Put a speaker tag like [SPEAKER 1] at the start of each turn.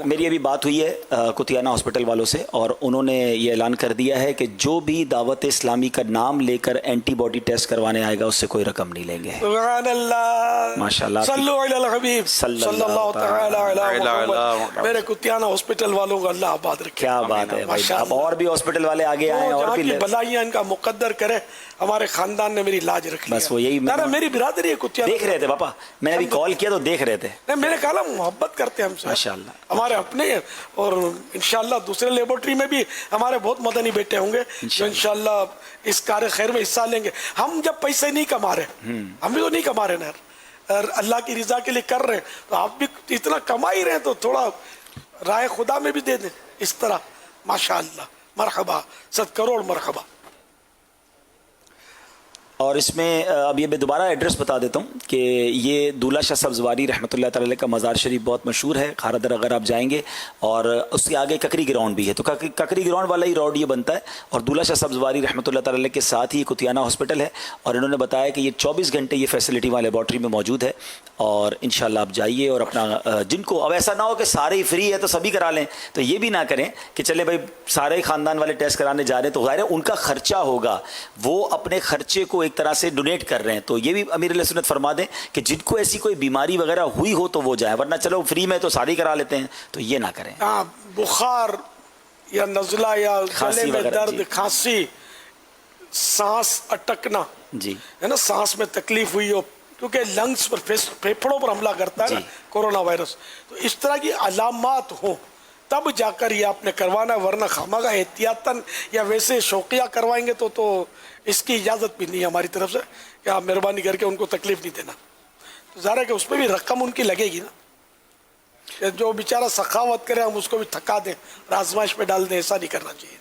[SPEAKER 1] میری ابھی بات ہوئی ہے کتیانہ ہاسپٹل والوں سے اور انہوں نے یہ اعلان کر دیا ہے کہ جو بھی دعوت اسلامی کا نام لے کر اینٹی باڈی ٹیسٹ کروانے آئے گا اس سے کوئی رقم نہیں لیں گے.
[SPEAKER 2] سبحان اللہ,
[SPEAKER 1] ماشاء اللہ,
[SPEAKER 2] صلو علی الحبیب صلی اللہ تعالی علی محمد. میرے کتیانہ ہاسپٹل والوں کو اللہ آباد رکھے.
[SPEAKER 1] کیا بات ہے بھائی, اب اور بھی ہاسپٹل والے آگے آئے اور بھی
[SPEAKER 2] بھلائیاں ان کا مقدر کرے. ہمارے خاندان نے میری لاج رکھ لی.
[SPEAKER 1] بس وہ یہی
[SPEAKER 2] میری برادری ہے کتیانہ.
[SPEAKER 1] دیکھ رہے تھے پاپا, میں نے ابھی کال کیا تو دیکھ رہے تھے.
[SPEAKER 2] میں نے کہا محبت کرتے ہیں ہم سے,
[SPEAKER 1] ماشاءاللہ,
[SPEAKER 2] ہمارے اپنے, اور انشاءاللہ دوسرے لیبورٹری میں بھی ہمارے بہت مدنی بیٹے ہوں گے جو انشاءاللہ اس کار خیر میں حصہ لیں گے. ہم جب پیسے نہیں کما رہے, ہم بھی تو نہیں کما رہے نا, اللہ کی رضا کے لیے کر رہے ہیں, تو آپ بھی اتنا کما ہی رہے ہیں تو تھوڑا رائے خدا میں بھی دے دیں اس طرح. ماشاءاللہ, مرحبا, 100 کروڑ مرحبا.
[SPEAKER 1] اور اس میں اب یہ میں دوبارہ ایڈریس بتا دیتا ہوں کہ یہ دولہ شاہ سبزواری رحمۃ اللہ تعالی کا مزار شریف بہت مشہور ہے کھارادر اگر آپ جائیں گے, اور اس کے آگے ککری گراؤنڈ بھی ہے, تو ککری گراؤنڈ والا ہی روڈ یہ بنتا ہے. اور دولہ شاہ سبزواری رحمۃ اللہ تعالی کے ساتھ ہی کتیانہ ہاسپٹل ہے, اور انہوں نے بتایا کہ یہ 24 گھنٹے یہ فیسلٹی وہاں لیبارٹری میں موجود ہے. اور انشاءاللہ آپ جائیے اور اپنا, جن کو اب ایسا نہ ہو کہ سارے ہی فری ہے تو سبھی کرا لیں, تو یہ بھی نہ کریں کہ چلے بھائی سارے ہی خاندان والے ٹیسٹ کرانے جا رہے ہیں, تو ظاہر ہے ان کا خرچہ ہوگا, وہ اپنے خرچے کو ایک طرح سے ڈونیٹ کر رہے ہیں. تو یہ بھی امیر علیہ سنت فرما دیں کہ جن کو ایسی کوئی بیماری وغیرہ ہوئی ہو تو وہ جائیں, ورنہ چلو فری میں تو ساری کرا لیتے ہیں, تو یہ نہ کریں.
[SPEAKER 2] بخار یا نزلہ یا گلے میں درد, کھانسی, سانس اٹکنا,
[SPEAKER 1] جی
[SPEAKER 2] ہے نا, سانس میں تکلیف ہوئی ہو, کیونکہ لنگز پر, پھیپھڑوں پر حملہ کرتا ہے نا کورونا وائرس, تو اس طرح کی علامات ہوں تب جا کر یہ آپ نے کروانا ہے, ورنہ خامخواہ احتیاطاً یا ویسے شوقیہ کروائیں گے تو اس کی اجازت بھی نہیں ہے ہماری طرف سے کہ آپ مہربانی کر کے ان کو تکلیف نہیں دینا. تو ظاہر ہے کہ اس پہ بھی رقم ان کی لگے گی نا, جو بیچارہ سخاوت کرے ہم اس کو بھی تھکا دیں, آزمائش پہ ڈال دیں, ایسا نہیں کرنا چاہیے.